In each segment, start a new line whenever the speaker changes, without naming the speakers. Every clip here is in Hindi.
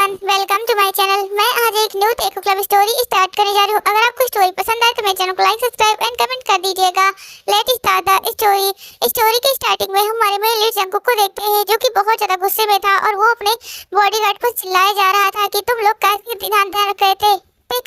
Everyone, welcome to my channel. मैं आज एक न्यू टेकू क्लब स्टोरी स्टार्ट करने जा रही हूँ। अगर आपको स्टोरी पसंद आए तो मेरे चैनल को लाइक, सब्सक्राइब एंड कमेंट कर दीजिएगा। Let's start the story. Story के स्टार्टिंग में हमारे मेन लीड जंकुक को देखते हैं, जो कि बहुत ज्यादा गुस्से में था और वो अपने बॉडीगार्ड पर चिल्लाया जा रहा था कि तुम लोग कैसे ध्यान रख रहे थे,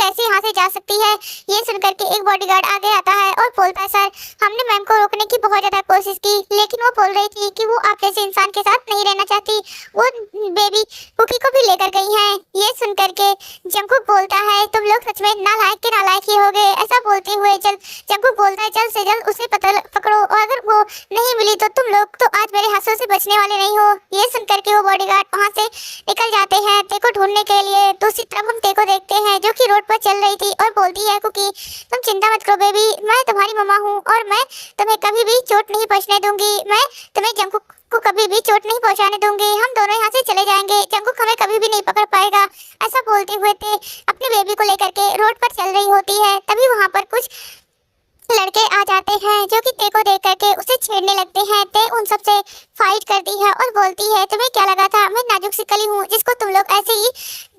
कैसे यहाँ से जा सकती है। ये सुनकर के एक बॉडीगार्ड आगे आता है और बोलता है, सर हमने मैम को रोकने की बहुत ज्यादा कोशिश की, लेकिन वो बोल रही थी कि वो आप जैसे इंसान के साथ नहीं रहना चाहती, वो बेबी कुकी को भी लेकर गई हैं। ये सुनकर के जंकुक बोलता है, तुम लोग सच में नालायक के नालायक ही हो गए। ऐसा बोलते हुए जंकुक बोलता है, जल्द से जल्द उसे पकड़ो और अगर वो नहीं मिली तो तुम लोग तो आज मेरे हाथों से बचने वाले नहीं हो। ये सुनकर के वो बॉडीगार्ड वहाँ से निकल जाते हैं तेको ढूंढने के लिए। दूसरी तरफ हम तेको देखते हैं, जो कि रोड पर चल रही थी और बोलती है, कुकी तुम चिंता मत करो बेबी, मैं तुम्हारी मम्मा हूँ और मैं तुम्हें कभी भी चोट नहीं पहुँचने दूंगी। मैं तुम्हें जंकुक को कभी भी चोट नहीं पहुंचाने दूंगी। हम दोनों यहाँ से चले जाएंगे, जंकुक हमें कभी भी नहीं पकड़ पाएगा। ऐसा बोलते हुए ते अपने बेबी को लेकर के रोड पर चल रही होती है। तभी वहाँ पर कुछ लड़के आ जाते हैं, जो कि ते को देख करके उसे छेड़ने लगते हैं। ते उन सब से फाइट करती है और बोलती है, तुम्हें क्या लगा था मैं नाजुक सी कली हूँ जिसको तुम लोग ऐसे ही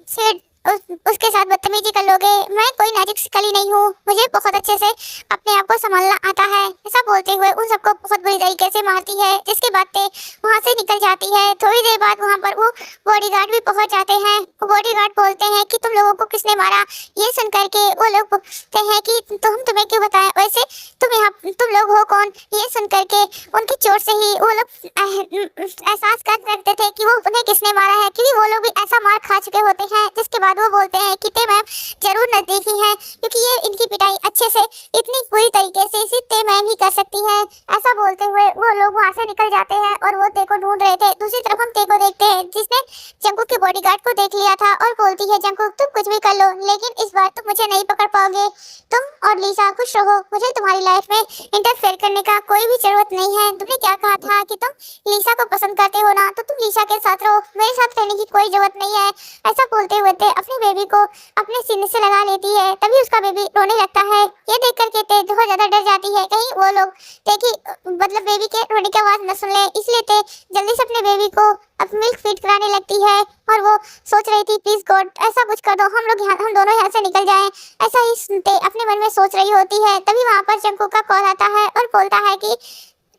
छेड़ उसके साथ बदतमीजी कर लोगे। मैं कोई नाजुक सी कली नहीं हूँ, मुझे बहुत अच्छे से अपने आप को संभालना आता है। ऐसा बोलते हुए उन सबको बहुत बुरी तरीके से मारती है, जिसके बाद ते वहाँ से निकल जाती है। थोड़ी देर बाद वहाँ पर वो बॉडीगार्ड भी पहुँच जाते हैं। वो बॉडीगार्ड बोलते हैं कि तुम लोगों को किसने मारा। ये सुन करके वो लोग बोलते हैं कि हम तुम्हें क्यों बताएं, वैसे तुम लोग हो कौन। ये सुन करके उनकी चोट से ही वो लोग एहसास कर सकते थे कि वो उन्हें किसने मारा है, क्योंकि वो लोग भी ऐसा मार खा चुके होते हैं। जिसके बाद वो बोलते हैं कि ते मैम जरूर नजदीकी हैं, क्योंकि ये इनकी पिटाई अच्छे से इतनी पूरी तरीके से सिर्फ ते मैम ही कर सकती हैं। ऐसा बोलते हुए वो लोग वहाँ से निकल जाते हैं और वो ते को ढूंढ रहे थे। दूसरी तरफ हम ते को देखते हैं, जिसने जंकुक के बॉडीगार्ड को देख लिया था और बोलती है, जंकुक तुम कुछ भी कर लो, लेकिन इस बार तुम मुझे नहीं पकड़ पाओगे। तुम और लीसा खुश रहो, मुझे तुम्हारी लाइफ में इंटरफेयर करने का कोई भी जरूरत नहीं है। तुमने क्या कहा था कि तुम लीसा को पसंद करते हो ना, तो तुम लीसा के साथ रहो, मेरे साथ रहने की कोई जरूरत नहीं है। ऐसा बोलते हुए ते अपनी बेबी को अपने सीने से लगा लेती है। तभी उसका बेबी रोने लगता है। ये देख करके ते बहुत ज्यादा डर जाती है, कहीं वो लोग ते की मतलब बेबी के रोने की आवाज न सुन ले। इसलिए ते जल्दी से अपने बेबी को अब मिल्क फीड कराने लगती है और वो सोच रही थी, प्लीज गॉड ऐसा कुछ कर दो, हम दोनों यहाँ से निकल जाएं। ऐसा ही सुनते अपने मन में सोच रही होती है। तभी वहाँ पर जंकुक का कॉल आता है और बोलता है कि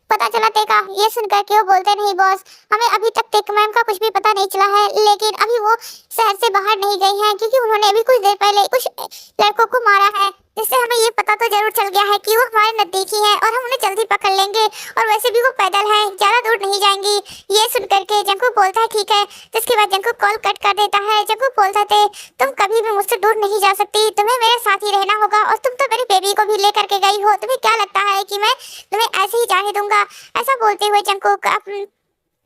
पता चला तेका। ये सुनकर के वो बोलते, नहीं बॉस, हमें अभी तक टेक मैम का कुछ भी पता नहीं चला है, लेकिन अभी वो शहर से बाहर नहीं गई हैं, क्योंकि उन्होंने अभी कुछ देर पहले कुछ लड़कों को मारा है, जिससे हमें ये पता तो जरूर चल गया है कि वो हमारे नजदीकी है और हम उन्हें जल्दी पकड़ लेंगे। और वैसे भी वो पैदल है, ज्यादा दूर नहीं जाएंगी। ये सुनकर के जंकुक बोलता है, ठीक है। जिसके बाद जंकुक कॉल कट कर देता है। जंकुक बोलता थे, तुम कभी भी मुझसे दूर नहीं जा सकती, तुम्हें मेरे साथ ही रहना होगा, और तुम तो मेरी बेबी को भी लेकर के गई हो, तुम्हें क्या लगता है कि मैं तुम्हें ऐसे ही जाने दूंगा। ऐसा बोलते हुए जंकुक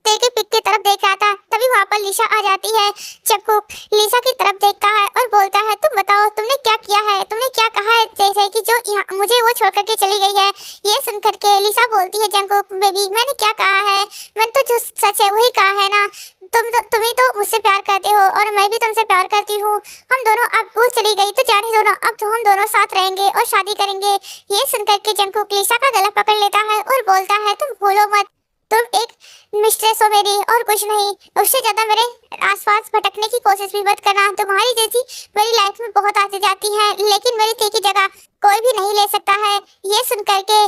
ते के पिक की तरफ देख रहा था। तभी वहाँ पर लीसा आ जाती है। जंकुक लीसा की तरफ देखता है और बोलता है, तुम बताओ तुमने क्या किया है, तुमने क्या कहा है जैसे कि जो मुझे वो छोड़ करके चली गई है। ये सुनकर के लीसा बोलती है, जंकुक बेबी मैंने क्या कहा है, मैंने तो जो सच है वही कहा है ना। तुम्ही तो मुझसे प्यार करते हो और मैं भी तुमसे प्यार करती हूँ। हम दोनों अब वो चली गई तो जाने दो ना, अब तो हम दोनों साथ रहेंगे और शादी करेंगे। ये सुनकर के जंकुक लीसा का गला पकड़ लेता है और बोलता है, तुम भूलो मत, तुम एक मिस्ट्रेस हो मेरी और कुछ नहीं। उससे ज्यादा मेरे आसपास भटकने की कोशिश भी मत करना। तुम्हारी जैसी मेरी लाइफ में बहुत आती जाती है, लेकिन मेरी ते की जगह कोई भी नहीं ले सकता है। ये सुनकर के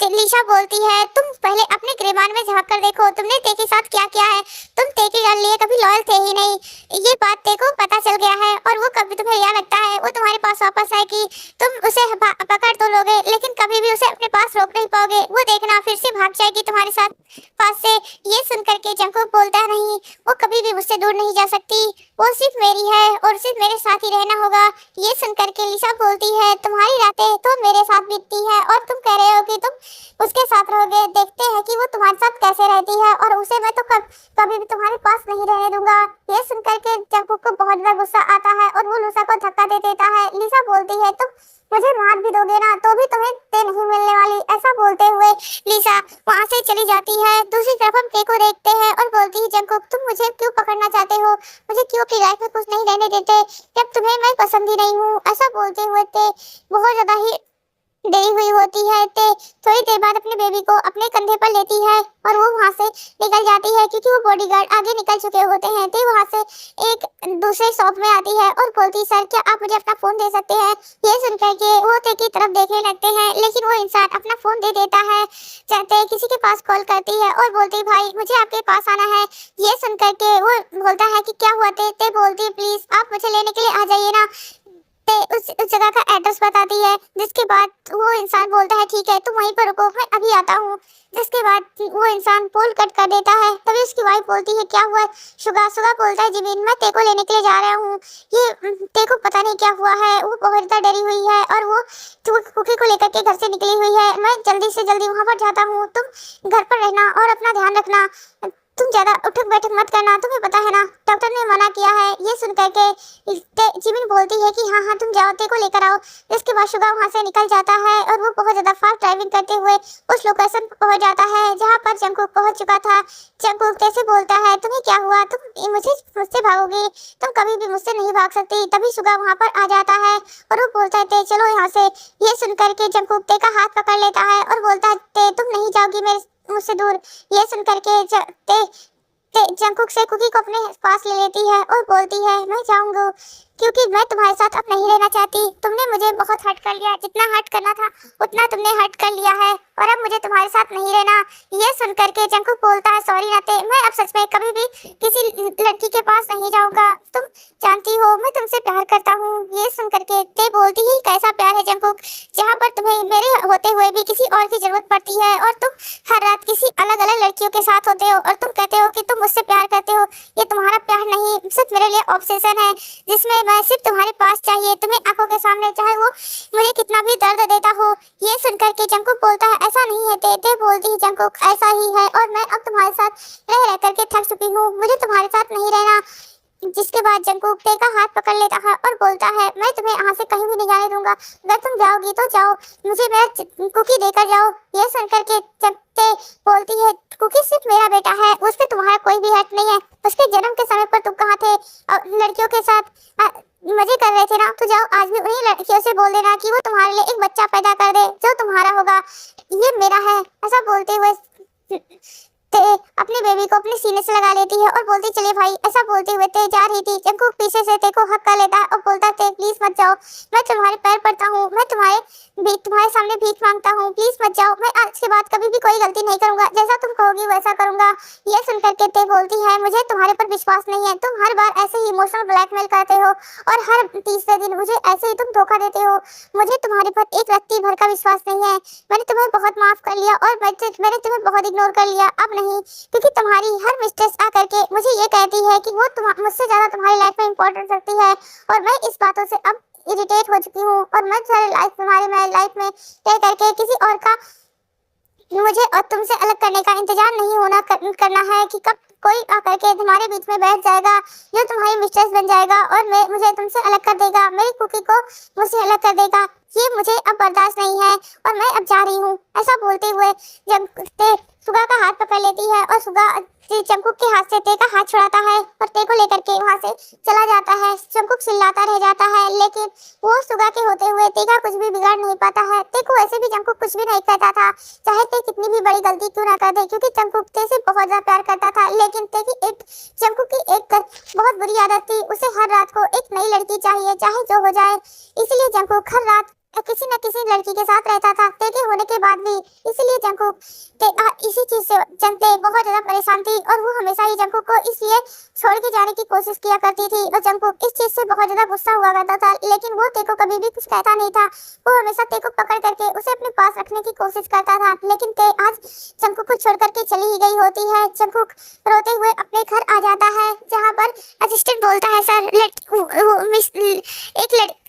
लीसा बोलती है, तुम पहले अपने गिरबान में झांक कर देखो, तुमने ते के साथ क्या किया है। तुम ते के लिए कभी लॉयल थे ही नहीं, ये बात ते को पता चल गया है। और वो कभी तुम्हें यह लगता है वो तुम्हारे पास वापस आएगी, तुम उसे पकड़ तो लोगे, लेकिन कभी भी उसे अपने पास रोक नहीं पाओगे। वो देखना फिर से भाग जाएगी तुम्हारे साथ पास से। ये सुनकर के जंकुक बोलता है, नहीं, वो कभी भी मुझसे दूर नहीं जा सकती, वो सिर्फ मेरी है और सिर्फ मेरे साथ ही रहना होगा। ये सुनकर के लीसा बोलती है, तुम्हारी रातें तो मेरे साथ बीतती है और तुम कह रहे हो कि तुम उसके साथ रहोगे, देखते हैं कि वो तुम्हारे साथ कैसे रहती है, और उसे मैं तो कभी भी तुम्हारे पास नहीं रहने दूंगा। ये सुनकर के जंकुक को बहुत ज्यादा गुस्सा आता है और वो लीसा को धक्का दे देता है। लीसा बोलती है, तुम मुझे मार भी दोगे ना तो भी तुम्हें ते नहीं मिलने वाली। ऐसा बोलते हुए लीसा वहाँ से चली जाती है। दूसरी तरफ हम ते को देखते हैं और बोलती है, जंकुक तुम मुझे क्यों पकड़ना चाहते हो, मुझे क्यों अपनी लाइफ में कुछ नहीं रहने देते, जब तुम्हें मैं पसंद ही नहीं हूँ। ऐसा बोलते हुए ते बहुत ज्यादा ही देरी हुई होती है। ते थोड़ी देर बाद अपने बेबी को अपने कंधे पर लेती है और वो वहाँ से निकल जाती है क्योंकि वो बॉडीगार्ड आगे निकल चुके होते हैं। ते वहाँ से एक दूसरे शॉप में आती है और बोलती, सर क्या आप मुझे अपना फोन दे सकते हैं? ये सुन करके वो ते की तरफ देखने लगते हैं, लेकिन वो इंसान अपना फोन दे देता है। चाहते किसी के पास कॉल करती है और बोलती, भाई मुझे आपके पास आना है। ये सुन करके वो बोलता है कि क्या हुआ? ते बोलती, प्लीज आप मुझे लेने के लिए आ जाइए ना। ते उस जगह का एड्रेस बताती है, जिसके बाद वो इंसान बोलता है, ठीक है तुम वहीं पर रुको, मैं अभी आता हूँ। जिसके बाद वो इंसान पोल कट कर देता है। तभी उसकी वाइफ बोलती है, क्या हुआ? सुगा सुगा बोलता है, जिमीन मैं ते को लेने के लिए जा रहा हूँ। ये ते को पता नहीं क्या हुआ है, वो बहुत ज्यादा डरी हुई है और वो कुकी को लेकर के घर से निकली हुई है। मैं जल्दी से जल्दी वहां पर जाता हूँ, तुम घर पर रहना और अपना ध्यान रखना। तुम ज्यादा उठक बैठक मत करना, तुम्हें पता है ना डॉक्टर ने मना किया है। ये सुन करके जिमिन बोलती है कि हाँ हाँ तुम जाओ, ते को लेकर आओ। इसके बाद शुगा वहाँ से निकल जाता है और वो बहुत ज्यादा फास्ट ड्राइविंग करते हुए उस लोकेशन पर पहुंच जाता है जहाँ पर जंगकुक पहुंच चुका था। जंगकुक कैसे बोलता है, तुम्हें क्या हुआ? तुम मुझसे भागोगे? तुम कभी भी मुझसे नहीं भाग सकती। तभी शुगा वहाँ पर आ जाता है और वो बोलता है, ते चलो यहाँ से। ये सुन करके जंगकुक ते का हाथ पकड़ लेता है और बोलता है, ते तुम नहीं जाओगी मुझसे दूर। ये सुन करके जंगकुक से कुकी को अपने पास ले लेती है और बोलती है, मैं जाऊंगा क्योंकि मैं तुम्हारे साथ अब नहीं रहना चाहती। तुमने मुझे बहुत हर्ट कर लिया, जितना हर्ट करना था उतना तुमने हर्ट कर लिया है और अब मुझे तुम्हारे साथ नहीं रहना। ये सुन करके जंगकुक बोलता है, सॉरी नाते, मैं अब सच में कभी भी किसी लड़की के पास नहीं जाऊंगा। तुम जानती हो मैं तुमसे प्यार करता हूँ। ये सुन करके ते बोलती ही, कैसा प्यार है जंगकुक, जहाँ पर तुम्हें मेरे होते हुए भी किसी और की जरूरत पड़ती है और तुम हर रात किसी अलग अलग लड़कियों के साथ होते हो और तुम कहते हो कि तुम मुझसे प्यार करते हो। ये तुम्हारा प्यार नहीं, सिर्फ मेरे लिए ऑब्सेशन है जिसमें मैं सिर्फ तुम्हारे पास चाहिए, तुम्हें आंखों के सामने, चाहे वो मुझे कितना भी दर्द देता हो। ये सुन करके जंगकुक बोलता है, ऐसा नहीं है ते बोलती है, जंगकुक ऐसा ही है और मैं अब तुम्हारे साथ रह करके थक चुकी हूँ, मुझे तुम्हारे साथ नहीं रहना। जिसके बाद जंगकुक ते का हाथ पकड़ लेता है और बोलता है, मैं तुम्हें यहाँ से कहीं भी नहीं जाने दूंगा, अगर तुम जाओगी तो जाओ, मुझे मेरा कुकी देकर जाओ। ये सुन करके ते बोलती है, कुकी सिर्फ मेरा बेटा है, उस पर तुम्हारा कोई भी हक नहीं है। उसके जन्म के समय पर तुम कहाँ थे और लड़कियों के साथ मजे कर रहे थे ना, तो जाओ आज भी उन्हीं लड़कियों से बोल देना कि वो तुम्हारे लिए एक बच्चा पैदा कर दे जो तुम्हारा होगा, ये मेरा है। ऐसा बोलते हुए ते अपने बेबी को अपने सीने से लगा लेती है और बोलती, चलिए भाई। ऐसा बोलते हुए ते जा रही थी, जंगकुक पीछे से ते को हक कर लेता है और बोलता है, ते प्लीज मत जाओ, मैं तुम्हारे पैर पड़ता हूँ, मैं तुम्हारे सामने भीख मांगता हूँ, प्लीज मत जाओ, मैं आज के बाद कभी भी कोई गलती नहीं करूंगा, जैसा तुम कहोगी वैसा करूंगा। ये सुन करके ते बोलती है, मुझे तुम्हारे पर विश्वास नहीं है, तुम हर बार ऐसे ही इमोशनल ब्लैकमेल करते हो और हर तीसरे दिन मुझे ऐसे ही तुम धोखा देते हो। मुझे तुम्हारे पर एक रत्ती भर का विश्वास नहीं है। मैंने तुम्हें बहुत माफ कर लिया और मैंने तुम्हें बहुत इग्नोर कर लिया, अब नहीं, क्योंकि तुम्हारी हर मिस्टेक्स आकर के मुझे ये कहती है कि वो मुझसे ज्यादा तुम्हारी लाइफ में इंपॉर्टेंस रखती है और मैं इस बातों से अब इरिटेट हो चुकी हूँ और मैं तुम्हारी लाइफ में तय करके किसी और का मुझे और तुमसे अलग करने का इंतजार नहीं करना है कि कब कोई आकर के तुम्हारे बीच में बैठ जाएगा जो तुम्हारी मिस्ट्रेस बन जाएगा और मुझे तुमसे अलग कर देगा, मेरी कुकी को मुझसे अलग कर देगा। ये मुझे अब बर्दाश्त नहीं है और मैं अब जा रही हूँ। ऐसा बोलते हुए जब सुगा का हाथ पकड़ लेती है और सुगा जंगकुक के हाथ से ते का हाथ छुड़ाता है और ते को लेकर के वहाँ से चला जाता है। जंगकुक चिल्लाता रह जाता है, लेकिन वो सुगा के होते हुए ते का कुछ भी बिगाड़ नहीं पाता है। ते को ऐसे भी जंगकुक कुछ भी नहीं कहता था, चाहे ते कितनी भी बड़ी गलती क्यों ना कर दे, क्योंकि जंगकुक ते से बहुत ज्यादा प्यार करता था। लेकिन जंगकुक की एक बहुत बुरी आदत थी, उसे हर रात को एक नई लड़की चाहिए, चाहे जो हो जाए। इसलिए जंगकुक हर रात किसी न किसी लड़की के साथ रहता था, ते के होने के बाद भी। इसलिए जंगकुक इसी चीज से ते बहुत ज्यादा परेशान थी और वो हमेशा ही जंगकुक को इसलिए छोड़ के जाने की कोशिश किया करती थी और जंगकुक इस चीज से बहुत ज्यादा गुस्सा हुआ करता था, लेकिन वो ते को कभी भी कुछ कहता नहीं था। वो हमेशा ते को पकड़ करके उसे अपने पास रखने की कोशिश करता था, लेकिन ते आज जंगकुक को छोड़ करके चली ही गई होती है। जंगकुक रोते हुए अपने घर आ जाता है, जहाँ पर असिस्टेंट बोलता है, सर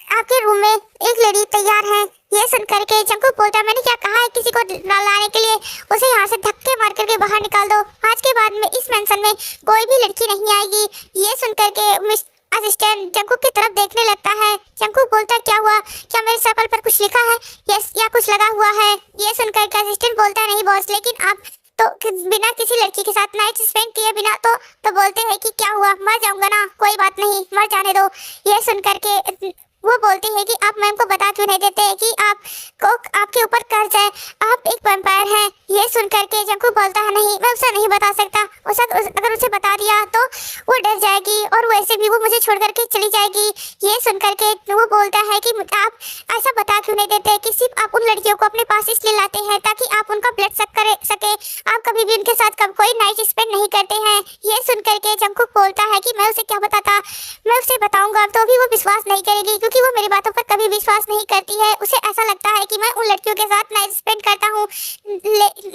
आपके रूम में एक लड़की तैयार है। ये सुन करके जंगकुक बोलता है, मैंने क्या कहा है किसी को लाने के लिए, उसे यहाँ से धक्के मार करके बाहर निकाल दो, आज के बाद में इस मेंशन में कोई भी लड़की नहीं आएगी। ये सुन करके असिस्टेंट जंगकुक की तरफ देखने लगता है। जंगकुक बोलता है, क्या हुआ, क्या मेरे शकल पर कुछ लिखा है या कुछ लगा हुआ है? ये सुन करके असिस्टेंट बोलता है, नहीं बॉस, लेकिन आप तो बिना किसी लड़की के साथ नाइट स्पेंड किए बिना तो बोलते हैं कि क्या हुआ, मर जाऊंगा ना, कोई बात नहीं, मर जाने दो। ये सुन करके वो बोलती है कि आप मैम को बता क्यों नहीं देते कि आपको आपके ऊपर कर्ज है, आप एक वैम्पायर हैं। ये सुन करके जंकुक बोलता है नहीं, मैं उसे नहीं बता सकता। अगर उसे बता दिया तो वो डर जाएगी और वैसे भी वो मुझे छोड़ करके चली जाएगी। ये सुन करके वो बोलता है कि आप ऐसा बता क्यों नहीं देते कि सिर्फ आप उन लड़कियों को अपने पास इसलिए लाते हैं ताकि आप उनका ब्लड सक कर सके, आप कभी भी उनके साथ कब कोई नाइट स्पेंड नहीं करते हैं। ये सुन करके जंकुक बोलता है कि मैं उसे क्या बताता, मैं उसे बताऊंगा तो भी वो विश्वास नहीं करेगी क्योंकि वो मेरी बातों पर कभी विश्वास नहीं करती है। उसे ऐसा लगता है कि मैं उन लड़कियों के साथ नाइट स्पेंड करता हूँ।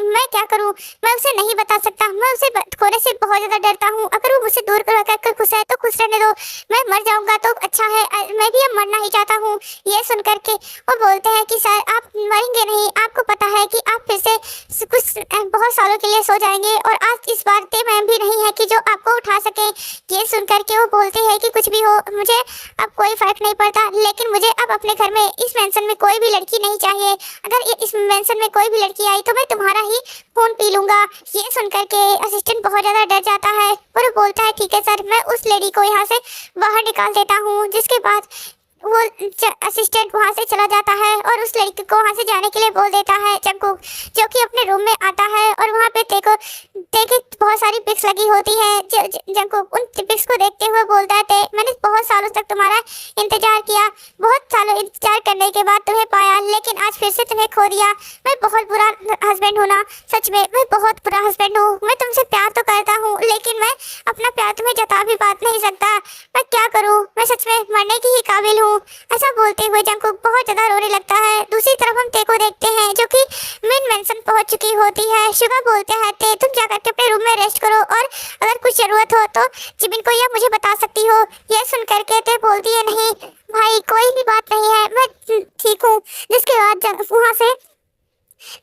मैं क्या करूँ, मैं उसे नहीं बता सकता, मैं उसे खोने से बहुत ज़्यादा डरता हूँ। अगर वो मुझसे दूर कर खुश है तो खुश रहने दो, मैं मर जाऊंगा तो अच्छा है, मैं भी अब मरना ही चाहता हूँ। ये सुन करके वो बोलते हैं कि सर आप मरेंगे नहीं, आपको पता है कि आप फिर से कुछ बहुत सालों के लिए सो जाएंगे और आज इस बार ते मैम भी नहीं है कि जो आपको उठा सके। ये सुन करके वो बोलते हैं कि कुछ भी हो मुझे अब कोई फर्क नहीं पड़ता, लेकिन मुझे अब अपने घर में इस मेंशन में कोई भी लड़की नहीं चाहिए। अगर इस मेंशन में कोई भी लड़की आई तो मैं तुम्हारा ही खून पी लूंगा। ये सुन करके असिस्टेंट बहुत ज़्यादा डर जाता है और वो बोलता है ठीक है सर, मैं उस लेडी को यहाँ से बाहर निकाल देता हूँ। जिसके बाद वो असिस्टेंट वहाँ से चला जाता है और उस लड़की को वहाँ से जाने के लिए बोल देता है जंकुक, जो कि अपने रूम में आता है और वहाँ पे तेको बहुत सारी पिक्स लगी होती है। जंकुक उन पिक्स को देखते हुए बोलता है मैंने बहुत सालों तक तुम्हारा इंतजार किया, बहुत सालों इंतजार करने के बाद तुम्हें पाया, लेकिन आज फिर से तुम्हें खो दिया। मैं बहुत बुरा हस्बैंड हूँ ना, सच में मैं बहुत बुरा हस्बैंड हूँ। मैं तुमसे प्यार तो करता हूँ लेकिन मैं अपना प्यार तुम्हें जता भी बात नहीं सकता। मैं क्या करूँ, मैं सच में मरने की ही काबिल हूँ। ऐसा बोलते हुए जंकुक बहुत ज्यादा रोने लगता है। दूसरी तरफ हम ते को देखते हैं जो कि मेन मेंशन पहुंच चुकी होती है। शुगा बोलते हैं ते तुम जाकर के अपने रूम में रेस्ट करो और अगर कुछ जरूरत हो तो जिमिन को या मुझे बता सकती हो। यह सुन करके ते बोलती है नहीं भाई कोई भी बात नहीं है, मैं ठीक हूँ। जिसके बाद वहाँ से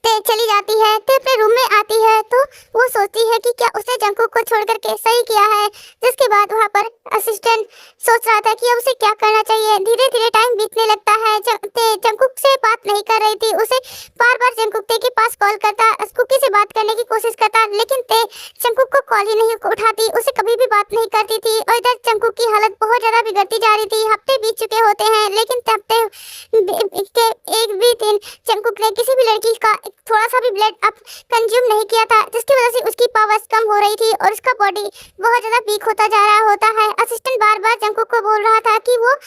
ते चली जाती है। ते अपने रूम में आती है तो वो सोचती है कि क्या उसने जंकुक को छोड़ करके सही किया है। जिसके बाद वहाँ पर असिस्टेंट सोच रहा था कि अब उसे क्या करना चाहिए। धीरे धीरे टाइम बीतने लगता है। ते जंकुक से बात नहीं कर रही थी, उसे बार बार जंकुक ते के पास कॉल करता, कुकी से बात करने की कोशिश करता, लेकिन ते जंकुक को कॉल ही नहीं उठाती, उसे कभी भी बात नहीं करती थी। और इधर जंकुक की हालत बहुत ज्यादा बिगड़ती जा रही थी। हफ्ते बीत चुके होते हैं लेकिन हफ्ते के एक भी दिन जंकुक ने किसी भी लड़की का थोड़ा सा भी ब्लड अब कंज्यूम नहीं किया था, जिसकी वजह से उसकी पावर्स कम हो रही थी और उसका बॉडी बहुत ज्यादा वीक होता जा रहा होता है। असिस्टेंट बार बार जंकुक को बोल रहा था कि वो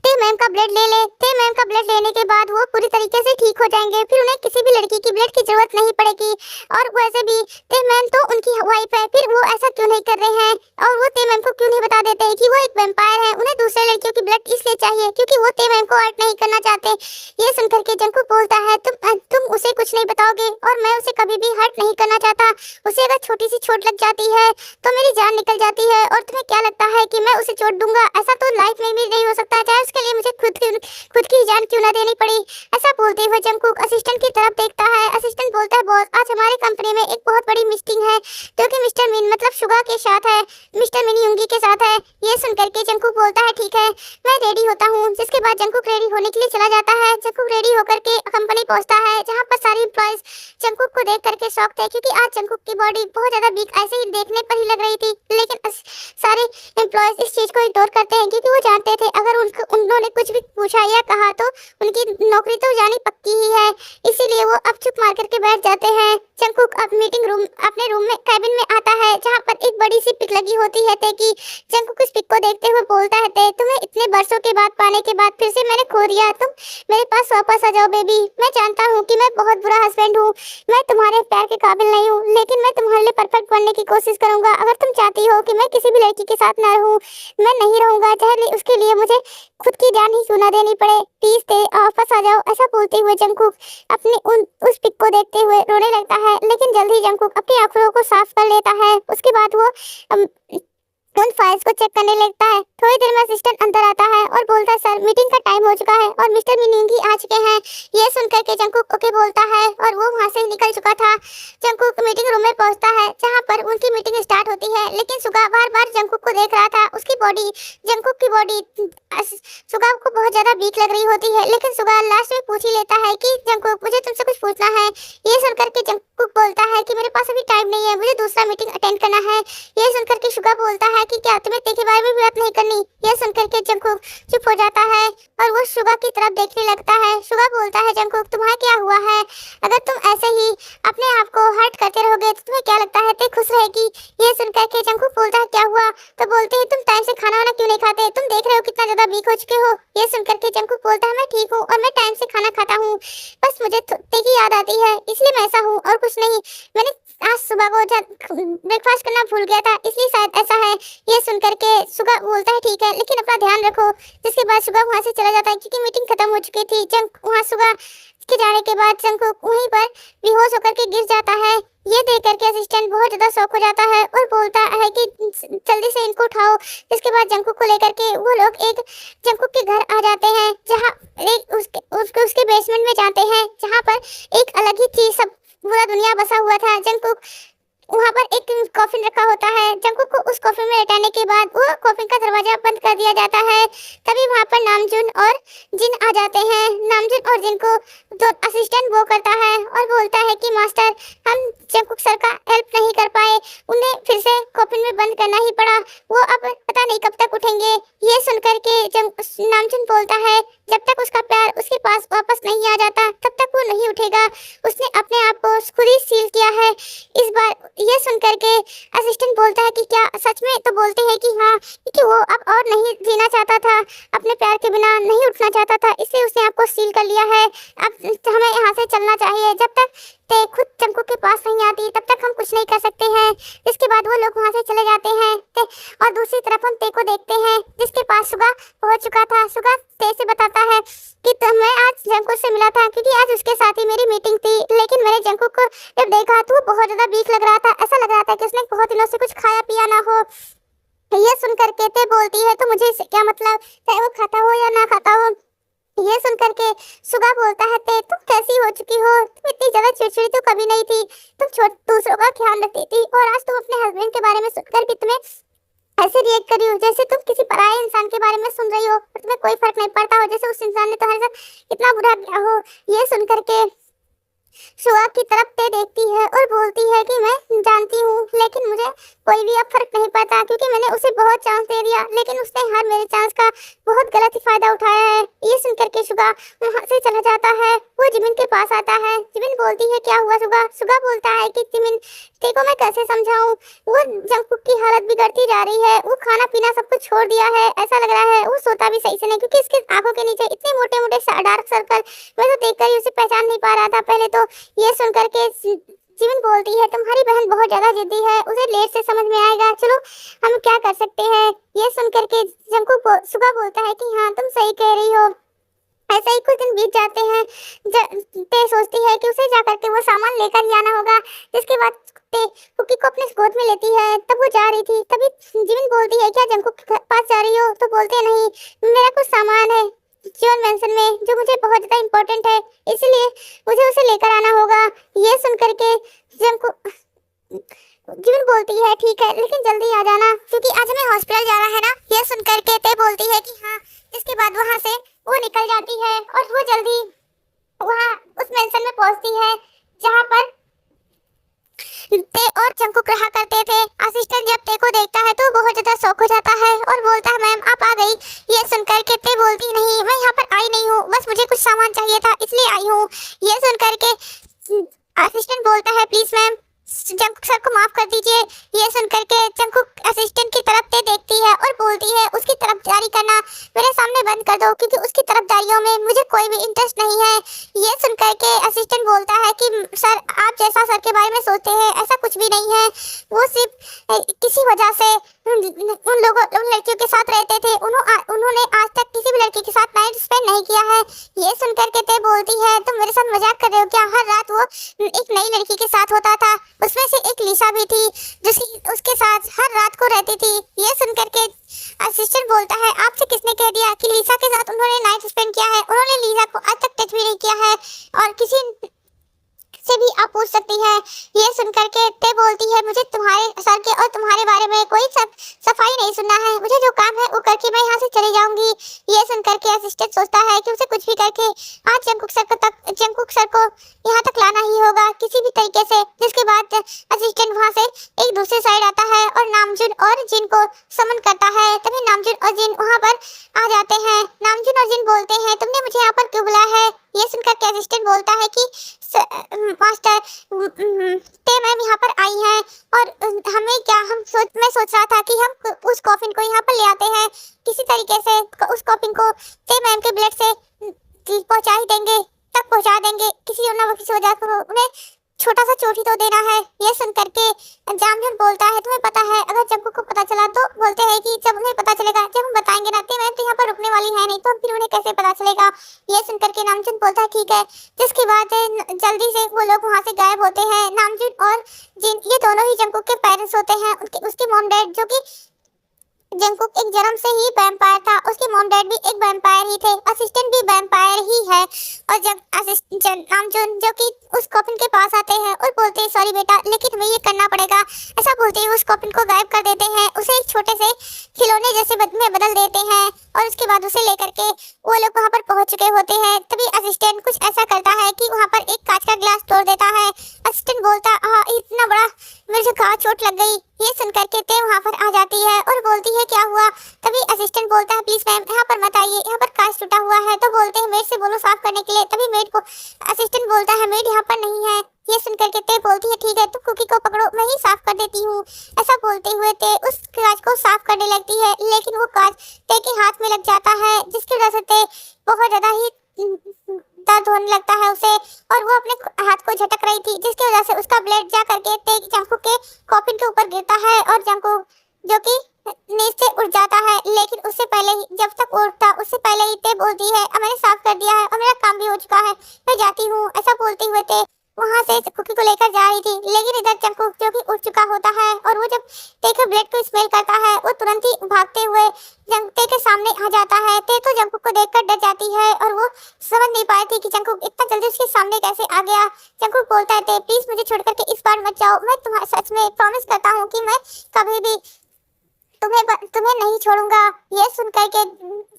ते मैम का ब्लड ले ले। ते मैम का ब्लड लेने के बाद वो पूरी तरीके से ठीक हो जाएंगे, फिर उन्हें किसी भी लड़की की ब्लड की जरूरत नहीं पड़ेगी। और वैसे भी ते मैम तो उनकी वाइफ है, फिर वो ऐसा क्यों नहीं कर रहे हैं और वो ते मैम को क्यों नहीं बता देते कि वो एक वैम्पायर है। उन्हें दूसरे लड़कियों की ब्लड इसलिए चाहिए क्योंकि वो ते मैम को हर्ट नहीं करना चाहते। ये सुनकर के जंकुक बोलता है तुम उसे कुछ नहीं बताओगे और मैं उसे कभी भी हर्ट नहीं करना चाहता। उसे अगर छोटी सी चोट लग जाती है तो मेरी जान निकल जाती है और तुम्हें क्या लगता है कि मैं उसे चोट दूंगा? ऐसा तो लाइफ में भी नहीं हो सकता, चाहे उसके लिए मुझे खुद की जान क्यों ना देनी पड़ी। ऐसा बोलते हुए जंकुक असिस्टेंट की तरफ देखता है। असिस्टेंट बोलता है बॉस आज हमारे कंपनी में एक बहुत बड़ी मीटिंग है जो कि मिस्टर मिन मतलब शुगा के साथ है, मिस्टर मिन युंगी के साथ है। ये सुनकर के जंकुक बोलता है ठीक है मैं रेडी होता हूँ। जिसके बाद जंकुक रेडी होने के लिए चला जाता है। जंकुक रेडी होकर के कंपनी पहुंचता है जहाँ पर सारी एम्प्लॉइज जंकुक को देख करके शॉक थे क्योंकि आज जंकुक की बॉडी बहुत ज्यादा वीक ऐसे ही देखने पर ही लग रही थी। लेकिन सारे एम्प्लॉइज इस चीज को इग्नोर करते हैं क्योंकि वो जानते थे अगर उन्होंने कुछ भी पूछा या कहा तो उनकी नौकरी तो जानी पक्की ही है, इसीलिए वो अब चुप मार करके बैठ जाते हैं। जंकुक अब मीटिंग रूम अपने रूम में कैबिन में आता है जहाँ पर एक बड़ी सी पिक लगी होती है ते की। जंकुक इस पिक को देखते हुए बोलता है ते तुम्हें इतने वर्षों के बाद पाने के बाद फिर से मैंने खो दिया, तुम मेरे पास वापस आ जाओ बेबी। मैं जानता हूँ कि मैं बहुत बुरा हस्बैंड हूँ, मैं तुम्हारे प्यार के काबिल नहीं हूँ, लेकिन मैं तुम्हारे लिए परफेक्ट बनने की कोशिश करूंगा। अगर तुम चाहती हो कि मैं किसी भी लड़की के साथ न रहूं, मैं नहीं रहूंगा, चाहे उसके लिए मुझे खुद की जान ही क्यों ना देनी पड़े, प्लीज ते वापस आ जाओ। ऐसा बोलते हुए जंकुक अपने उस पिक को देखते हुए रोने लगता है, लेकिन जल्दी जंकुक अपनी आंखों को साफ कर लेता है। उसके बाद वो उन फाइल्स को चेक करने लगता है। थोड़ी देर में असिस्टेंट अंदर आता है और बोलता है सर मीटिंग का टाइम हो चुका है और मिस्टर मिनिंगी आ चुके हैं। ये सुनकर के जंकुक ओके बोलता है और वो वहाँ से निकल चुका था। जंकुक मीटिंग रूम में पहुँचता है जहाँ पर उनकी मीटिंग स्टार्ट होती है, लेकिन सुगा बार बार जंकुक को देख रहा था। उसकी बॉडी जंकुक की बॉडी सुगा को बहुत ज्यादा वीक लग रही होती है, लेकिन सुगा लास्ट में पूछ ही लेता है कि जंकुक मुझे तुमसे कुछ पूछना है। ये सुनकर के जंकुक बोलता है कि मेरे पास अभी टाइम नहीं है, मुझे दूसरा मीटिंग अटेंड करना है। ये सुनकर के सुगा बोलता है कि क्या तुम्हें ते के बारे में भी बात नहीं नहीं करनी। यह सुनकर के जंगकुक चुप हो जाता है और वो सुगा की तरफ देखने लगता है। सुगा बोलता है जंगकुक तुम्हारा क्या हुआ है? अगर तुम ऐसे ही अपने आप को हर्ट करते रहोगे तो तुम्हें क्या लगता है ते खुश रहेगी? यह सुनकर के जंगकुक बोलता है क्या हुआ? तो बोलते हैं तुम टाइम से खाना वाना क्यों नहीं खाते? तुम देख रहे हो कितना ज्यादा वीक हो चुके हो। यह सुनकर के जंगकुक बोलता है मैं ठीक हूँ और मैं टाइम से खाना खाता हूँ, बस मुझे ते की याद आती है इसलिए मैं ऐसा हूँ और कुछ नहीं। मैंने आज सुबह को ब्रेकफास्ट करना भूल गया था इसलिए शायद ऐसा है। ये सुनकर के सुगा बोलता है ठीक है लेकिन अपना ध्यान रखो। जिसके बाद सुगा वहाँ से चला जाता है क्योंकि मीटिंग खत्म हो चुकी थी। वहाँ सुगा के जाने के बाद जंगकुक वहीं पर बेहोश होकर के गिर जाता है। ये देख करके असिस्टेंट बहुत ज्यादा शॉक हो जाता है और बोलता है कि जल्दी से इनको उठाओ। इसके बाद जंगकुक को लेकर के वो लोग एक जंगकुक के घर आ जाते हैं जहाँ एक उसके बेसमेंट में जाते हैं जहाँ पर एक अलग ही चीज सब पूरा दुनिया बसा हुआ था। जंगकुक वहाँ पर एक कॉफिन रखा होता है। जंगकुक को उस कॉफिन में लेटाने के बाद वो कॉफिन का दरवाजा बंद कर दिया जाता है। तभी वहाँ पर नामजुन और जिन आ जाते हैं। नामजुन और जिन को जो असिस्टेंट वो करता है और बोलता है कि मास्टर हम जंगकुक सर का हेल्प नहीं कर पाए, उन्हें फिर से कॉफिन में बंद करना ही पड़ा, वो अब पता नहीं कब तक उठेंगे। ये सुनकर के नामजुन बोलता है जब तक उसका प्यार उसके पास वापस नहीं आ जाता तब तक वो नहीं उठेगा। उसने अपने आप को खुद ही सील किया है। इस बार ये सुनकर के असिस्टेंट बोलता है कि क्या सच में? तो बोलते हैं कि हाँ, क्योंकि वो अब और नहीं जीना चाहता था, अपने प्यार के बिना नहीं उठना चाहता था, इसलिए उसने आपको सील कर लिया है। अब हमें यहाँ से चलना चाहिए। जब तक ते खुद जंगकुक के पास नहीं आती तब तक हम कुछ नहीं कर सकते हैं। इसके बाद वो लोग वहाँ से चले जाते हैं और दूसरी तरफ हम ते को देखते हैं जिसके पास सुगा पहुँच चुका था। सुगा ते से बताता है कि मैं आज जंगकुक से मिला था क्योंकि आज उसके साथ ही मेरी मीटिंग थी, लेकिन मैंने जंगकुक को जब देखा तो वो बहुत ज्यादा वीक लग रहा था। ऐसा लग रहा था कि उसने बहुत दिनों से कुछ खाया पिया ना हो। ये सुनकर के ते बोलती है तो मुझे इससे क्या मतलब, चाहे वो खाता हो या ना खाता हो। ये सुनकर के सुगा बोलता है ते तुम कैसी हो चुकी हो? तुम इतनी ज्यादा चिड़चिड़ी तो कभी नहीं थी, तुम दूसरों का ख्याल रखती थी और आज तुम अपने हस्बैंड के बारे में सुनकर भी तुम्हें ऐसे रिएक्ट कर रही हो जैसे तुम किसी पराये इंसान के बारे में सुन रही हो और तुम्हें कोई फर्क नहीं पड़ता हो, जैसे उस इंसान ने तुम्हारे साथ कितना बुरा किया हो। ये सुनकर के सुगा की तरफ ते देखती है और बोलती है कि मैं जानती हूँ लेकिन मुझे कोई भी अब फर्क नहीं पड़ता क्योंकि मैंने उसे बहुत चांस दे दिया लेकिन उसने हर मेरे चांस का बहुत गलत ही फायदा उठाया है। ये सुनकर के सुगा वहाँ से चला जाता है। वो जिमिन के पास आता है। जिमिन बोलती है क्या हुआ सुगा? सुगा बोलता है कि जिमिन देखो मैं कैसे समझाऊं, वो जंगकुक की हालत बिगड़ती जा रही है, वो खाना पीना सब कुछ छोड़ दिया है, ऐसा लग रहा है वो सोता भी सही से नहीं क्योंकि इसके आंखों के नीचे इतने मोटे मोटे डार्क सर्कल, मैं तो देखकर ही उसे पहचान नहीं पा रहा था पहले तो। ये सुनकर के जिमिन बोलती है तुम्हारी बहन बहुत ज्यादा जिद्दी है, उसे लेट से समझ में आएगा, चलो हम क्या कर सकते हैं। ये सुनकर के जंगकुक सुगा बोलता है कि हाँ तुम सही कह रही हो। ऐसे ही कुछ दिन बीत जाते हैं। ते सोचती है कि उसे जाकर के वो सामान लेकर ही आना होगा। जिसके बाद ते कुकी को अपने गोद में लेती है। तब वो जा रही थी तभी जिमिन बोलती है क्या जंगकुक के पास जा रही हो? तो बोलते नहीं, मेरा कुछ सामान है जियोन मेंशन में जो मुझे बहुत ज्यादा इम्पोर्टेंट है, इसलिए मुझे उसे लेकर आना होगा। ये सुनकर के जंगकुक जिमिन बोलती है ठीक है लेकिन जल्दी आ जाना क्योंकि आज हमें हॉस्पिटल जाना है ना। ये सुनकर के ते बोलती है कि हाँ। इसके बाद वहाँ से वो निकल जाती है और वो जल्दी वहाँ उस मेंशन में पहुँचती है जहाँ पर ते और जंगकुक रहा करते थे। असिस्टेंट जब ते को देखता है तो बहुत ज्यादा शॉक हो जाता है और बोलता है मैम आप आ गई। ये सुनकर के ते बोलती नहीं, मैं यहाँ पर आई नहीं हूँ, बस मुझे कुछ सामान चाहिए था इसलिए आई हूँ। ये सुनकर के असिस्टेंट बोलता है प्लीज मैम जंगकुक सर को माफ कर दीजिए। ये सुनकर के जंगकुक असिस्टेंट की तरफ से देखती है और बोलती है उसकी तरफदारी करना मेरे सामने बंद कर दो क्योंकि उसकी तरफदारियों में मुझे कोई भी इंटरेस्ट नहीं है। ये सुनकर के असिस्टेंट बोलता है कि सर आप जैसा सर के बारे में सोचते हैं ऐसा कुछ भी नहीं है, वो सिर्फ किसी वजह से उन लड़कियों के साथ रहते थे, उन्होंने आज तक किसी भी लड़की के साथ नाइट स्पेंड नहीं किया है। ये सुनकर के ते बोलती है तुम मेरे साथ मजाक कर रहे हो क्या? हर रात वो एक नई लड़की के साथ होता था, उसमें से एक लिसा भी थी जिसकी उसके साथ हर रात को रहती थी। ये सुनकर के असिस्टेंट बोलता है आपसे किसने कह दिया कि लिसा के साथ उन्होंने नाइट स्पेंड किया है? उन्होंने लिसा को आज तक टच भी नहीं किया है और किसी से भी आप पूछ सकती हैं। ये सुनकर के ते बोलती है मुझे तुम्हारे सर के और तुम्हारे बारे में कोई सफाई नहीं सुनना है, मुझे जो काम है वो करके मैं यहाँ से चली जाऊंगी। ये सुनकर के असिस्टेंट सोचता है कि उसे कुछ भी करके आज जंगकुक सर को यहाँ तक लाना ही होगा किसी भी तरीके से। जिसके बाद असिस्टेंट वहाँ से एक दूसरे साइड आता है और नामजुन और जिन को समन करता है। तभी नामजुन और जिन वहाँ पर आ जाते हैं। नामजुन और जिन बोलते हैं तुमने मुझे यहाँ पर क्यों बुलाया है। ये सुनकर के असिस्टेंट बोलता है कि मास्टर ते मैम यहाँ पर आई हैं और हमें क्या मैं सोच रहा था कि हम उस कॉफिन को यहाँ पर ले आते हैं, किसी तरीके से उस कॉफिन को ते मैम के ब्लड से पहुँचा ही देंगे, तक पहुँचा देंगे, किसी न किसी वजह को उन्हें छोटा सा चोट ही तो देना है। ये सुन करके जामजुन बोलता है तुम्हें पता है अगर जंकुक को पता चला तो बोलते हैं कि जब उन्हें पता चलेगा, जब हम बताएंगे ना ते मैम तो यहाँ पर रुकने वाली है नहीं, तो फिर उन्हें कैसे पता चलेगा। ये सुन करके नामजुन बोलता है ठीक है। जिसके बाद जल्दी से वो लोग वहाँ से गायब होते हैं। नामजुन और जिन ये दोनों ही जंकुक के पेरेंट्स होते हैं, उसके मॉम डैड जो कि जंकुक एक जन्म से ही वैम्पायर था, उसके मॉम डैड भी एक वैम्पायर ही थे, असिस्टेंट भी वैम्पायर ही है। और जब नामजुन जो कि उस कॉफिन के पास आते हैं और बोलते हैं सॉरी बेटा लेकिन हमें ये करना पड़ेगा, ऐसा बोलते ही उस कॉफिन को गायब कर देते हैं, उसे एक छोटे से खिलौने जैसे में बदल देते हैं और उसके बाद उसे लेकर के वो लोग वहाँ पर पहुँच चुके होते हैं। तभी असिस्टेंट कुछ ऐसा करता है कि वहाँ पर एक कांच का ग्लास तोड़ देता है। असिस्टेंट बोलता हाँ इतना बड़ा मुझे कहाँ चोट लग गई। ये सुन करके ते वहाँ पर आ जाती है और बोलती है क्या हुआ। तभी असिस्टेंट बोलता है प्लीज मैम यहाँ पर मत आइए, यहाँ पर कांच टूटा हुआ है। तो बोलते हैं मेड से बोलो साफ करने के लिए। तभी मेड को असिस्टेंट बोलता है मेड यहाँ पर नहीं है। ये सुन करके ते बोलती है ठीक है तुम कुकी को पकड़ो मैं ही साफ कर देती हूँ। ऐसा बोलते हुए ते उस कांच को साफ करने लगती है, लेकिन वो कांच ते के हाथ में लग जाता है जिसकी वजह से ते बहुत ज्यादा ही दर्द होने लगता है उसे, और वो अपने हाथ को झटक रही थी जिसकी वजह से उसका ब्लड जा करके ते जंकुक के कॉफिन के ऊपर गिरता है और जंकुक जो कि नीचे से उठ जाता है। लेकिन उससे पहले ही जब तक उठता उससे पहले ही ते बोलती है अब मैंने साफ कर दिया है और मेरा काम भी हो चुका है, मैं जाती हूँ। ऐसा बोलते हुए ते वहाँ से कुकी को लेकर जा रही थी, लेकिन इधर जंकुक जो कि उठ चुका होता है और वो जब ते के ब्लड को स्मेल करता है वो तुरंत ही भागते हुए ते के सामने आ जाता है। ते तो जंकुक को देखकर डर जाती है और वो समझ नहीं पाई थी कि जंकुक इतना जल्दी उसके सामने कैसे आ गया। जंकुक बोलता है ते प्लीज मुझे छोड़ करके इस बार मत जाओ, मैं तुम्हारे सच में प्रॉमिस करता हूँ कि मैं कभी भी तुम्हें नहीं छोड़ूंगा। ये सुनकर के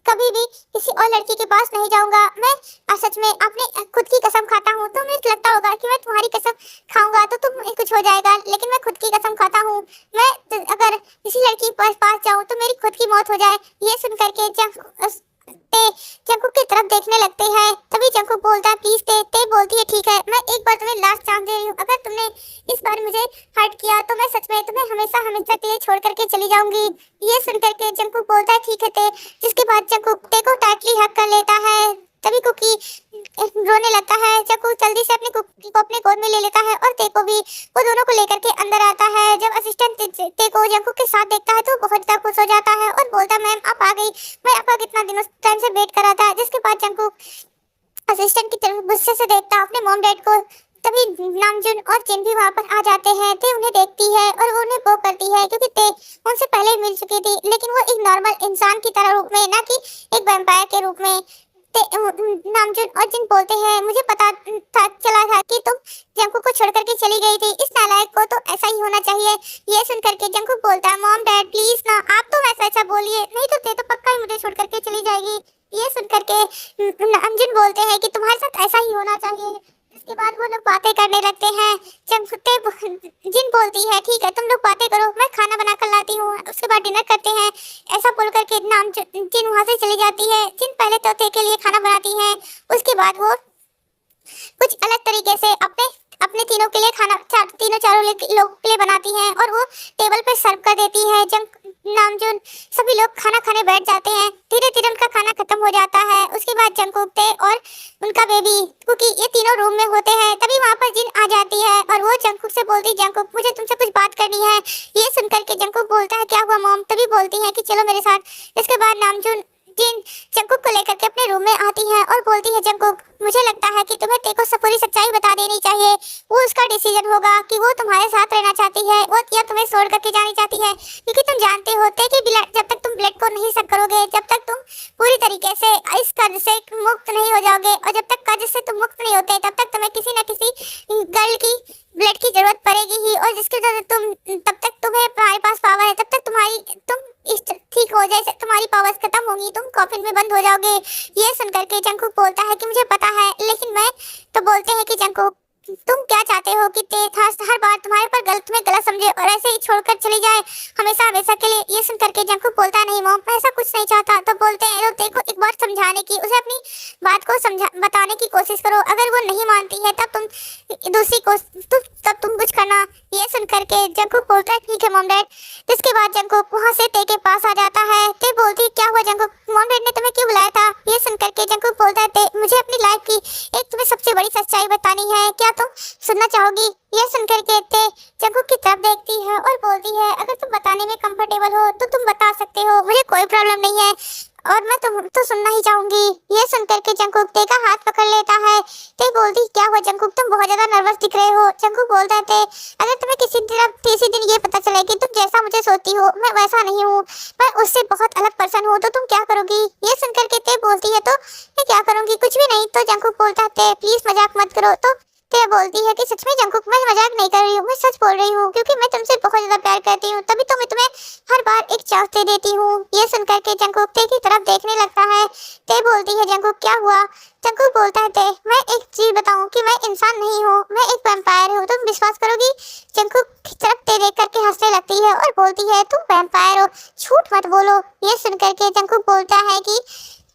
कभी भी किसी और लड़की के पास नहीं जाऊंगा। मैं सच में अपने खुद की कसम खाता हूँ। तो मुझे लगता होगा कि मैं तुम्हारी कसम खाऊंगा तो तुम्हें कुछ हो जाएगा, लेकिन मैं खुद की कसम खाता हूँ मैं अगर किसी लड़की के पास जाऊँ तो मेरी खुद की मौत हो जाए। ये सुनकर के जंकुक की तरफ देखने लगते हैं। तभी जंकुक बोलता है प्लीज ते बोलती है ठीक है मैं एक बार तुम्हें लास्ट चांस दे रही हूँ, अगर तुमने इस बार मुझे हर्ट किया तो मैं सच में तुम्हें हमेशा हमेशा के लिए छोड़ करके चली जाऊंगी। ये सुनकर के जंकुक बोलता है ठीक है ते। जिसके बाद जंकुक ते को टाइटली हक कर लेता है। तभी कुकी रोने लगता है। जंकुक जल्दी से अपने कुकी को अपने गोद में ले लेता है और ते को भी, वो दोनों को लेकर के अंदर आता है। जब असिस्टेंट ते को जंकुक के साथ देखता है तो बहुत ज्यादा खुश हो जाता है और बोलता है मैम आप आ गई, मैं आपका कितना दिनों टाइम से वेट कर रहा था। जिसके बाद जंकुक असिस्टेंट की तरफ गुस्से से देखता अपने मॉम डैड को। तभी नामजुन और जिन भी वहाँ पर आ जाते हैं। ते उन्हें देखती है और वो उन्हें वो करती है क्योंकि ते उनसे पहले मिल चुकी थी, लेकिन वो एक नॉर्मल इंसान की तरह रूप में, ना कि एक वैम्पायर के रूप में। नामजुन और जिन बोलते हैं मुझे पता चला था कि तुम जंकुक को छोड़ करके चली गई थी, इस नालायक को तो ऐसा ही होना चाहिए। ये सुन करके जंकुक बोलता है मॉम डैड प्लीज ना आप तो ऐसा बोलिए, नहीं तो ते तो पक्का ही मुझे छोड़ करके चली जाएगी। ये सुन करके नामजुन बोलते हैं कि तुम्हारे साथ ऐसा ही होना चाहिए। इसके बाद वो लोग बातें करने लगते हैं। जिन बोलती है ठीक है तुम लोग बातें करो, मैं खाना बना कर लाती हूँ, उसके बाद डिनर करते हैं। ऐसा बोल करके जिन वहाँ से चली जाती है। जिन पहले तो ते के लिए खाना बनाती है, उसके बाद वो कुछ अलग तरीके से अपने तीनों के लिए खाना तीनों चारों लोग के लिए बनाती हैं और वो टेबल पर सर्व कर देती है। नामजुन सभी लोग खाना खाने बैठ जाते हैं। धीरे धीरे उनका खाना खत्म हो जाता है। उसके बाद जंकुक ते और उनका बेबी कुकी ये तीनों रूम में होते हैं। तभी वहाँ पर जिन आ जाती है और वो जंकुक से बोलती जंकुक मुझे तुमसे कुछ बात करनी है। ये सुनकर के जंकुक बोलता है क्या हुआ मॉम। तभी बोलती है कि चलो मेरे साथ। इसके बाद नामजुन जिन जंकुक को लेकर के अपने रूम में आती है और बोलती है जंकुक मुझे लगता है कि तुम्हें ते को पूरी सच्चाई बता देनी चाहिए। वो उसका डिसीजन होगा कि वो तुम्हारे साथ रहना चाहती है वो या तुम्हें छोड़ करके जानी चाहती है, क्योंकि तुम जानते होते कि जब तक तुम ब्लड को नहीं सक करोगे, जब तक तुम पूरी तरीके से इस कर्ज से मुक्त नहीं हो जाओगे, और जब तक कर्ज से तुम मुक्त नहीं होते तब तक तुम्हें किसी न किसी गर्ल की ब्लड की जरूरत पड़ेगी ही, और जिसकी वजह से तब तक तुम्हें तुम्हारे पास पावर है, तब तक तुम ठीक हो जाए, तुम्हारी पावर्स खत्म होंगी, तुम कॉफिन में बंद हो जाओगे। ये सुनकर के जंकुक बोलता है कि मुझे पता है, लेकिन मैं तो बोलते हैं कि जंकुक तुम क्या चाहते हो कि ते हर बार तुम्हारे पर तुम्हें गलत समझे और ऐसे ही छोड़कर चली जाए हमेशा हमेशा के लिए। ये सुन करके जंकुक बोलता है नहीं मॉम, मैं ऐसा कुछ नहीं चाहता। तो बोलते हैं तो देखो एक बार समझाने की, उसे अपनी बात को बताने की कोशिश करो। अगर वो नहीं मानती है तब तुम कुछ करना। ये सुन करके जंकुक बोलता है ठीक है मॉम डैड। जिसके बाद जंकुक वहाँ से ते के पास आ जाता है। ते बोलती क्या हुआ जंकुक, मॉम डैड ने तुम्हें क्यों बुलाया था? ये सुन करके जंकुक बोलता है ते मुझे अपनी लाइफ की एक तुम्हें सबसे बड़ी सच्चाई बतानी है, क्या तुम सुनना चाहोगी? ये सुनकर के ते जंकुक की तरफ देखती है और बोलती है अगर तुम बताने में कंफर्टेबल हो तो तुम बता सकते हो, मुझे कोई प्रॉब्लम नहीं है और मैं तुम तो सुनना ही चाहूंगी। ये सुनकर के जंकुक ते का हाथ पकड़ लेता है। ते बोलती क्या हुआ जंकुक, तुम बहुत ज्यादा नर्वस दिख रहे हो। जंकुक बोलता है ते अगर तुम्हें किसी दिन ये पता चले कि तुम जैसा मुझे सोचती हो मैं वैसा नहीं हूँ, मैं उससे बहुत अलग पर्सन हूँ, तो तुम क्या करोगी? ये सुनकर के ते बोलती है तो मैं क्या करूंगी, कुछ भी नहीं। तो जंकुक बोलता है ते प्लीज मजाक मत करो। तो ते बोलती है कि सच में जंकुक मैं मजाक नहीं कर रही हूँ, मैं सच बोल रही हूँ क्योंकि मैं तुमसे बहुत ज्यादा प्यार करती हूँ, तभी तो मैं तुम्हें हर बार एक चांस दे देती हूँ। ये सुनकर के जंकुक ते की तरफ देखने लगता है। ते बोलती है जंकुक क्या हुआ? जंकुक बोलता है ते मैं एक चीज बताऊं कि मैं इंसान नहीं हूँ, मैं एक वैम्पायर हूँ, तुम विश्वास करोगी? जंकुक की तरफ ते देख करके हंसने लगती है और बोलती है तुम वैम्पायर हो, झूठ मत बोलो। ये सुनकर के जंकुक बोलता है कि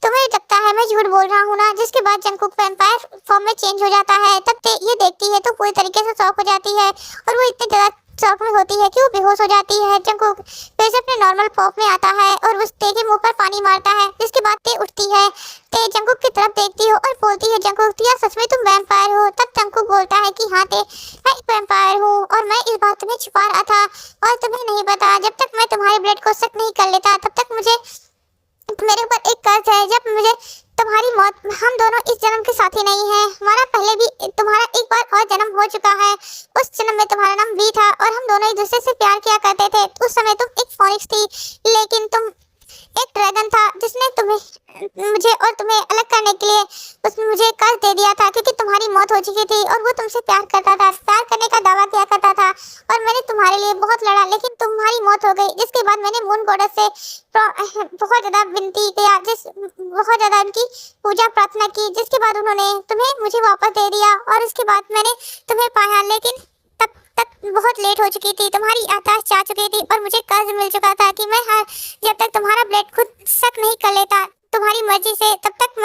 तुम्हें लगता है मैं झूठ बोल रहा हूँ ना। जिसके बाद जंकुक वैम्पायर फॉर्म में चेंज हो जाता है। तब ते ये देखती है तो पूरी तरीके से शॉक हो जाती है और वो इतनी ज्यादा शॉक में होती है कि वो बेहोश हो जाती है। जंकुक फिर से अपने नॉर्मल फॉर्म में आता है और उस ते के मुंह पर पानी मारता है। जिसके बाद ते उठती है। ते जंकुक की तरफ देखती हो और बोलती है जंकुक क्या सच में तुम वैम्पायर हो? तब जंकुक बोलता है कि हाँ ते मैं एक वैम्पायर हूँ और मैं इस बात तुम्हें छुपा रहा था और तुम्हें नहीं पता। जब तक मैं तुम्हारे ब्लड को शक नहीं कर लेता तब तक मुझे मेरे ऊपर एक कर्ज है। जब मुझे तुम्हारी मौत, हम दोनों इस जन्म के साथी नहीं हैं, हमारा पहले भी तुम्हारा एक बार और जन्म हो चुका है। उस जन्म में तुम्हारा नाम वी था और हम दोनों एक दूसरे से प्यार किया करते थे। उस समय तुम एक फोनिक्स थी लेकिन तुम एक ड्रैगन था जिसने मुझे और तुम्हें अलग करने के लिए उसने मुझे कर्ज दे दिया था क्योंकि तुम्हारी मौत हो चुकी थी और वो तुमसे प्यार करता था, प्यार करने का दावा किया करता था और मैंने तुम्हारे लिए बहुत लड़ा लेकिन तुम्हारी मौत हो गई। जिसके बाद मैंने मून गॉडेस से बहुत ज्यादा विनती किया, बहुत ज्यादा उनकी पूजा प्रार्थना की। जिसके बाद उन्होंने तुम्हें मुझे वापस दे दिया और उसके बाद मैंने तुम्हें पाया, लेकिन तक बहुत लेट हो चुकी थी, तुम्हारी आत्मा जा चुकी थी और मुझे कर्ज मिल चुका था कि मैं जब तक तुम्हारा ब्लड खुद शक नहीं कर लेता तुम्हारी मर्जी से तब तक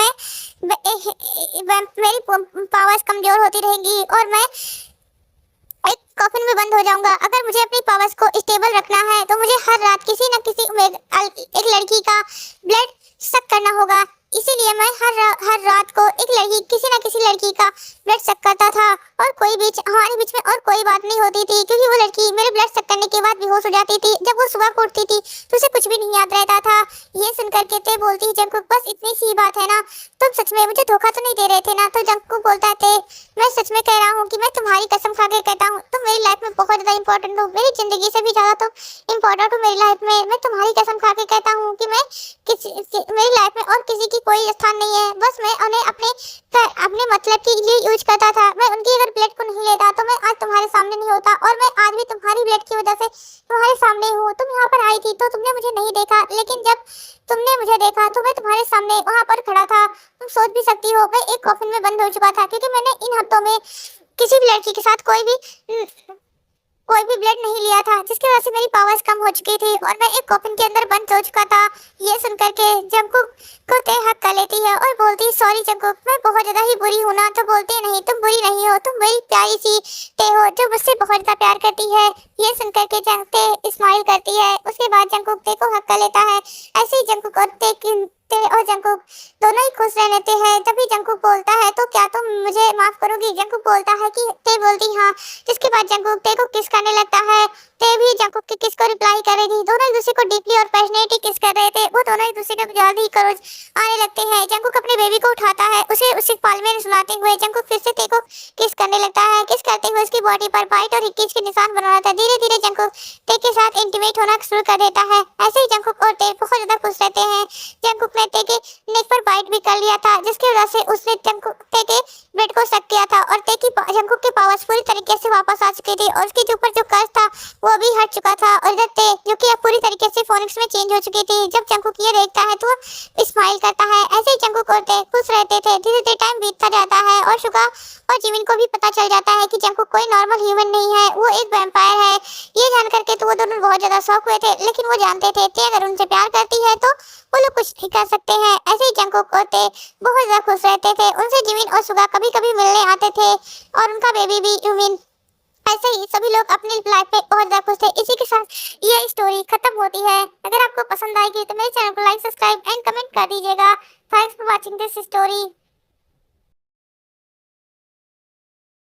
मेरी पावर्स कमजोर होती रहेंगी और मैं एक कॉफिन में बंद हो जाऊंगा। अगर मुझे अपनी पावर्स को स्टेबल रखना है तो मुझे हर रात किसी न किसी एक लड़की का ब्लड शक करना होगा। इसीलिए मैं हर रात को किसी न किसी लड़की का ब्लड शक करता था और हमारे बीच में और कोई बात नहीं होती थी क्योंकि वो लड़की मेरे ब्लड शक करने के बाद बेहोश हो जाती थी। जब वो सुबह को उठती थी तो उसे कुछ भी नहीं याद रहता था। ये सुनकर के ते बोलती जंकुक बस इतनी सी बात है ना, तुम सच में मुझे धोखा तो नहीं दे रहे थे ना? तो जंकुक बोलता है मैं सच में कह रहा हूँ कि मैं तुम्हारी कसम खा के कहता हूँ तुम मेरी लाइफ में बहुत ज्यादा इंपॉर्टेंट हो, मेरी जिंदगी से भी ज्यादा तुम इंपॉर्टेंट हो मेरी लाइफ में। मैं तुम्हारी कसम खा के कहता हूँ कि मेरी लाइफ में और किसी की कोई स्थान नहीं है, बस मैं उन्हें अपने मतलब के लिए यूज करता था। मैं उनकी अगर ब्लड को नहीं लेता तो मैं आज तुम्हारे सामने नहीं होता और मैं आज भी तुम्हारी ब्लड की वजह से तुम्हारे सामने हूँ। तुम यहाँ पर आई थी तो तुमने मुझे नहीं देखा, लेकिन जब तुमने मुझे देखा तो मैं तुम्हारे सामने वहाँ पर खड़ा था। तुम सोच भी सकती हो मैं एक कॉफिन में बंद हो चुका था क्योंकि मैंने इन हफ्तों में किसी भी लड़की के साथ कोई भी ब्लड नहीं लिया था, जिसकी वजह से मेरी पावर्स कम हो चुकी थी और मैं एक कॉफिन के अंदर बंद हो चुका था। ये सुनकर के जंकुक को ते हक कर लेती है और बोलती सॉरी जंकुक, मैं बहुत ज्यादा ही बुरी हूँ ना? तो बोलती नहीं तुम बुरी नहीं हो, तुम मेरी प्यारी सी ते हो जो मुझसे बहुत ज्यादा प्यार करती है। ये सुनकर के ते स्माइल करती है। उसके बाद जंकुक ते को हक कर लेता है। ऐसे ही जंकुक और ते और जंकुक दोनों ही खुश रहते हैं। तभी जंकुक बोलता है तो क्या तुम मुझे माफ करोगी? जंकुक बोलता है कि ते बोलती हाँ। जिसके बाद जंकुक ते को किस करने लगता है। ते भी जंकुक के किस को रिप्लाई करेगी। दोनों एक दूसरे को डीपली और पैशनेटली किस कर रहे थे। वो दोनों एक दूसरे के जल्दी करोज आने लगते हैं। जंकुक अपने बेबी को उठाता है, उसे पाल में सुलाते हुए जंकुक फिर से ते को किस करने लगता है। किस करते हुए उसकी बॉडी पर बाइट और हिक्कीज के निशान बनाता था। धीरे धीरे जंकुक ते के साथ इंटीमेट होना शुरू कर देता है। ऐसे ही जंकुक और ते बहुत ज्यादा खुश रहते हैं। जंकुक ने ते के नेक पर बाइट भी कर लिया था, जिसकी वजह से उसने ते के ब्लड को शक किया था और जंकुक के पावर्स पूरी तरीके से वापस आ चुकी थी और उसके ऊपर जो कर्ज था वो भी हट चुका था। और इधर ते जो कि अब पूरी तरीके से फोनिक्स में चेंज हो चुकी थी। जब जंकुक ये देखता है तो स्माइल करता है। ऐसे ही जंकुक और ते खुश रहते थे। धीरे धीरे टाइम बीतता जाता है और सुगा और जिमिन को भी पता चल जाता है कि जंगकुक कोई नॉर्मल ह्यूमन नहीं है, वो एक वैम्पायर है। ये जान करके तो वो दोनों बहुत ज्यादा शॉक हुए थे, लेकिन वो जानते थे कि अगर उनसे प्यार करती है तो वो लोग कुछ नहीं कर सकते हैं। ऐसे ही जंगकुक और ते बहुत ज्यादा खुश रहते थे। उनसे जिमिन और सुगा कभी कभी मिलने आते थे और उनका बेबी भी यूमिन। ऐसे ही सभी लोग अपनी लाइफ में बहुत ज्यादा खुश थे। इसी के साथ ये स्टोरी खत्म होती है। अगर आपको पसंद आएगी तो मेरे चैनल को लाइक, सब्सक्राइब एंड कमेंट कर दीजिएगा। Thanks for watching this story.